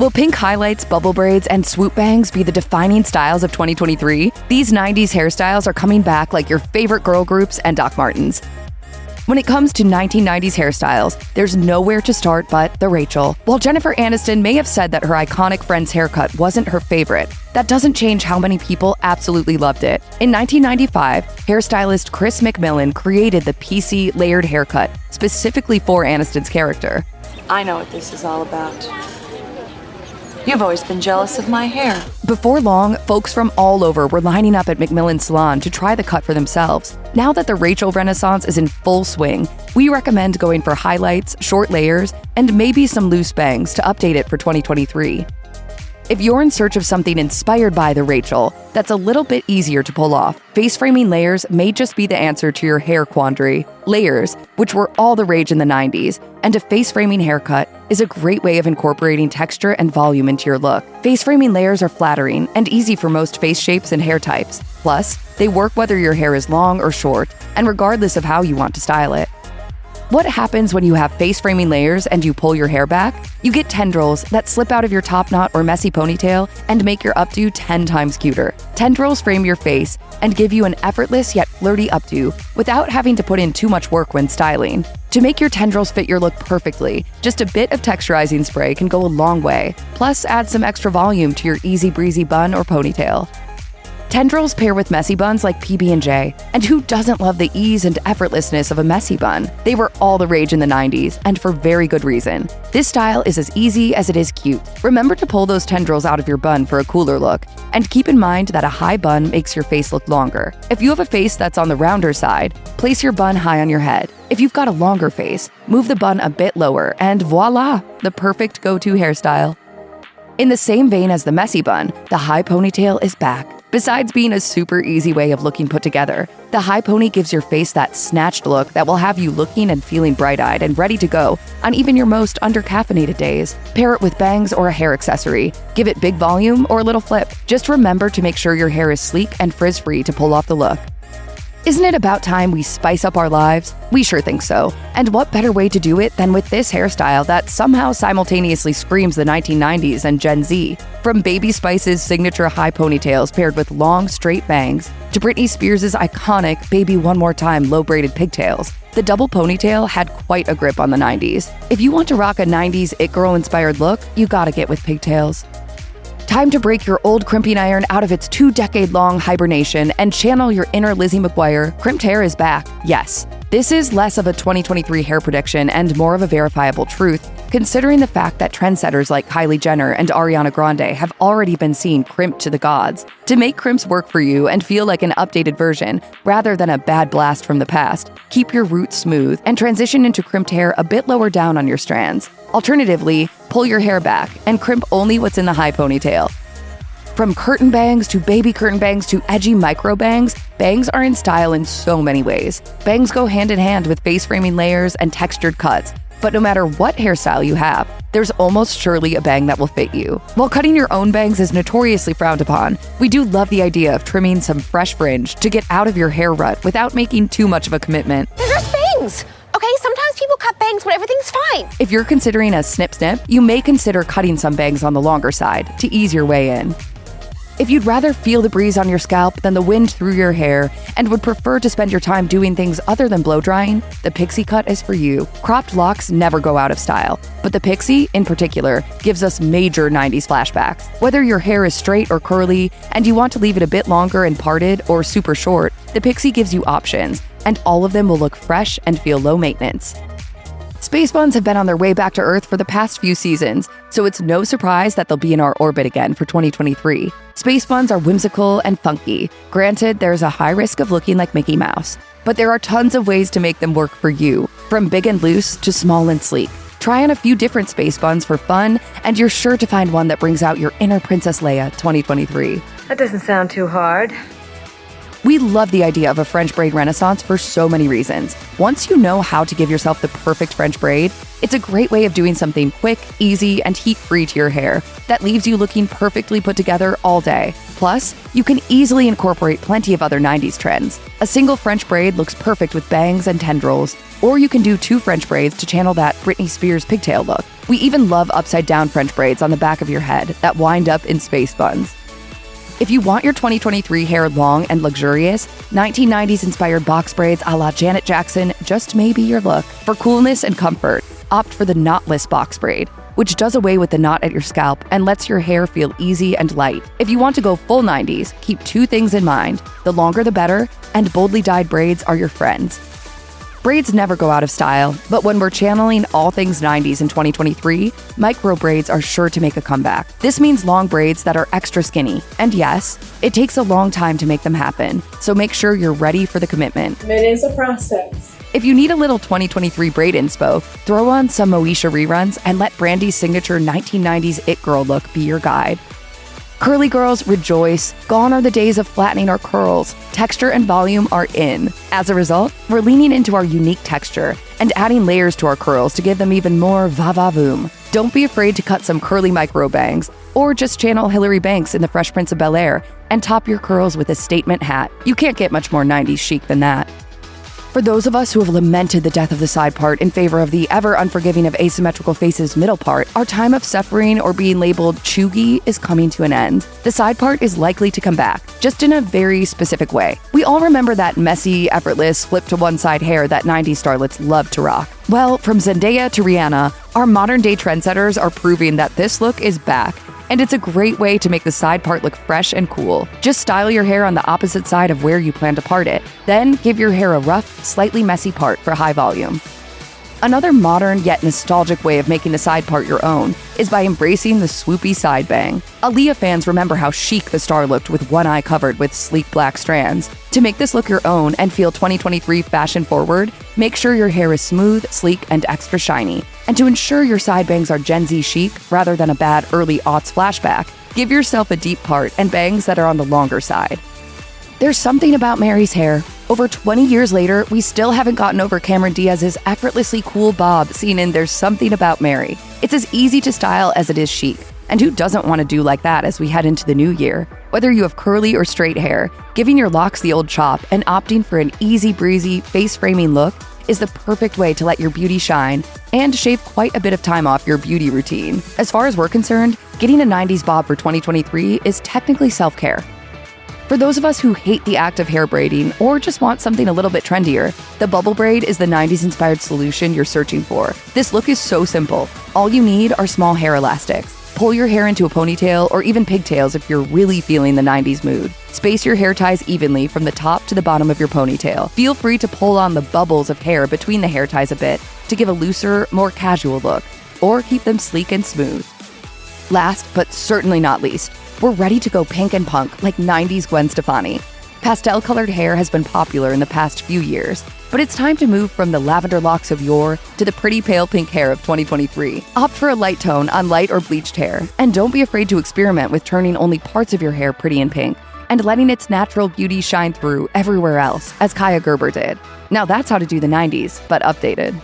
Will pink highlights, bubble braids, and swoop bangs be the defining styles of 2023? These 90s hairstyles are coming back like your favorite girl groups and Doc Martens. When it comes to 1990s hairstyles, there's nowhere to start but the Rachel. While Jennifer Aniston may have said that her iconic Friends haircut wasn't her favorite, that doesn't change how many people absolutely loved it. In 1995, hairstylist Chris McMillan created the PC layered haircut specifically for Aniston's character. I know what this is all about. You've always been jealous of my hair. Before long, folks from all over were lining up at McMillan's salon to try the cut for themselves. Now that the Rachel Renaissance is in full swing, we recommend going for highlights, short layers, and maybe some loose bangs to update it for 2023. If you're in search of something inspired by the Rachel that's a little bit easier to pull off, face framing layers may just be the answer to your hair quandary. Layers, which were all the rage in the 90s, and a face framing haircut is a great way of incorporating texture and volume into your look. Face framing layers are flattering and easy for most face shapes and hair types. Plus, they work whether your hair is long or short, and regardless of how you want to style it. What happens when you have face framing layers and you pull your hair back? You get tendrils that slip out of your top knot or messy ponytail and make your updo 10 times cuter. Tendrils frame your face and give you an effortless yet flirty updo without having to put in too much work when styling. To make your tendrils fit your look perfectly, just a bit of texturizing spray can go a long way. Plus, add some extra volume to your easy breezy bun or ponytail. Tendrils pair with messy buns like PB&J, and who doesn't love the ease and effortlessness of a messy bun? They were all the rage in the 90s, and for very good reason. This style is as easy as it is cute. Remember to pull those tendrils out of your bun for a cooler look, and keep in mind that a high bun makes your face look longer. If you have a face that's on the rounder side, place your bun high on your head. If you've got a longer face, move the bun a bit lower, and voila, the perfect go-to hairstyle. In the same vein as the messy bun, the high ponytail is back. Besides being a super easy way of looking put together, the high pony gives your face that snatched look that will have you looking and feeling bright-eyed and ready to go on even your most under-caffeinated days. Pair it with bangs or a hair accessory. Give it big volume or a little flip. Just remember to make sure your hair is sleek and frizz-free to pull off the look. Isn't it about time we spice up our lives? We sure think so. And what better way to do it than with this hairstyle that somehow simultaneously screams the 1990s and Gen Z? From Baby Spice's signature high ponytails paired with long, straight bangs, to Britney Spears' iconic Baby One More Time low-braided pigtails, the double ponytail had quite a grip on the 90s. If you want to rock a 90s it girl-inspired look, you gotta get with pigtails. Time to break your old crimping iron out of its 2-decade-long hibernation and channel your inner Lizzie McGuire. Crimped hair is back, yes. This is less of a 2023 hair prediction and more of a verifiable truth, considering the fact that trendsetters like Kylie Jenner and Ariana Grande have already been seen crimped to the gods. To make crimps work for you and feel like an updated version, rather than a bad blast from the past, keep your roots smooth and transition into crimped hair a bit lower down on your strands. Alternatively, pull your hair back and crimp only what's in the high ponytail. From curtain bangs to baby curtain bangs to edgy micro bangs, bangs are in style in so many ways. Bangs go hand in hand with face framing layers and textured cuts, but no matter what hairstyle you have, there's almost surely a bang that will fit you. While cutting your own bangs is notoriously frowned upon, we do love the idea of trimming some fresh fringe to get out of your hair rut without making too much of a commitment. They're just bangs! Okay, sometimes people cut bangs when everything's fine. If you're considering a snip, you may consider cutting some bangs on the longer side to ease your way in. If you'd rather feel the breeze on your scalp than the wind through your hair and would prefer to spend your time doing things other than blow drying, the pixie cut is for you. Cropped locks never go out of style, but the pixie, in particular, gives us major 90s flashbacks. Whether your hair is straight or curly and you want to leave it a bit longer and parted or super short, the pixie gives you options, and all of them will look fresh and feel low maintenance. Space buns have been on their way back to Earth for the past few seasons, so it's no surprise that they'll be in our orbit again for 2023. Space buns are whimsical and funky. Granted, there's a high risk of looking like Mickey Mouse, but there are tons of ways to make them work for you, from big and loose to small and sleek. Try on a few different space buns for fun, and you're sure to find one that brings out your inner Princess Leia 2023. That doesn't sound too hard. We love the idea of a French braid renaissance for so many reasons. Once you know how to give yourself the perfect French braid, it's a great way of doing something quick, easy, and heat-free to your hair that leaves you looking perfectly put together all day. Plus, you can easily incorporate plenty of other 90s trends. A single French braid looks perfect with bangs and tendrils, or you can do 2 French braids to channel that Britney Spears pigtail look. We even love upside-down French braids on the back of your head that wind up in space buns. If you want your 2023 hair long and luxurious, 1990s-inspired box braids a la Janet Jackson just may be your look. For coolness and comfort, opt for the knotless box braid, which does away with the knot at your scalp and lets your hair feel easy and light. If you want to go full 90s, keep 2 things in mind. The longer the better, and boldly dyed braids are your friends. Braids never go out of style, but when we're channeling all things 90s in 2023, micro braids are sure to make a comeback. This means long braids that are extra skinny. And yes, it takes a long time to make them happen, so make sure you're ready for the commitment. It is a process. If you need a little 2023 braid inspo, throw on some Moesha reruns and let Brandy's signature 1990s It Girl look be your guide. Curly girls, rejoice. Gone are the days of flattening our curls. Texture and volume are in. As a result, we're leaning into our unique texture and adding layers to our curls to give them even more va-va-voom. Don't be afraid to cut some curly micro bangs, or just channel Hilary Banks in The Fresh Prince of Bel-Air and top your curls with a statement hat. You can't get much more 90s chic than that. For those of us who have lamented the death of the side part in favor of the ever unforgiving of asymmetrical faces middle part, our time of suffering or being labeled chuggy is coming to an end. The side part is likely to come back, just in a very specific way. We all remember that messy, effortless, flip to one side hair that 90s starlets love to rock. Well, from Zendaya to Rihanna, our modern day trendsetters are proving that this look is back. And it's a great way to make the side part look fresh and cool. Just style your hair on the opposite side of where you plan to part it. Then give your hair a rough, slightly messy part for high volume. Another modern yet nostalgic way of making the side part your own is by embracing the swoopy side bang. Aaliyah fans remember how chic the star looked with one eye covered with sleek black strands. To make this look your own and feel 2023 fashion forward, make sure your hair is smooth, sleek, and extra shiny. And to ensure your side bangs are Gen Z chic rather than a bad early aughts flashback, give yourself a deep part and bangs that are on the longer side. There's something about Mary's hair. Over 20 years later, we still haven't gotten over Cameron Diaz's effortlessly cool bob seen in There's Something About Mary. It's as easy to style as it is chic. And who doesn't want to do like that as we head into the new year? Whether you have curly or straight hair, giving your locks the old chop and opting for an easy breezy, face-framing look is the perfect way to let your beauty shine and shave quite a bit of time off your beauty routine. As far as we're concerned, getting a 90s bob for 2023 is technically self-care. For those of us who hate the act of hair braiding or just want something a little bit trendier, the bubble braid is the 90s-inspired solution you're searching for. This look is so simple. All you need are small hair elastics. Pull your hair into a ponytail or even pigtails if you're really feeling the 90s mood. Space your hair ties evenly from the top to the bottom of your ponytail. Feel free to pull on the bubbles of hair between the hair ties a bit to give a looser, more casual look, or keep them sleek and smooth. Last, but certainly not least, we're ready to go pink and punk like 90s Gwen Stefani. Pastel-colored hair has been popular in the past few years, but it's time to move from the lavender locks of yore to the pretty pale pink hair of 2023. Opt for a light tone on light or bleached hair, and don't be afraid to experiment with turning only parts of your hair pretty and pink and letting its natural beauty shine through everywhere else, as Kaya Gerber did. Now that's how to do the 90s, but updated.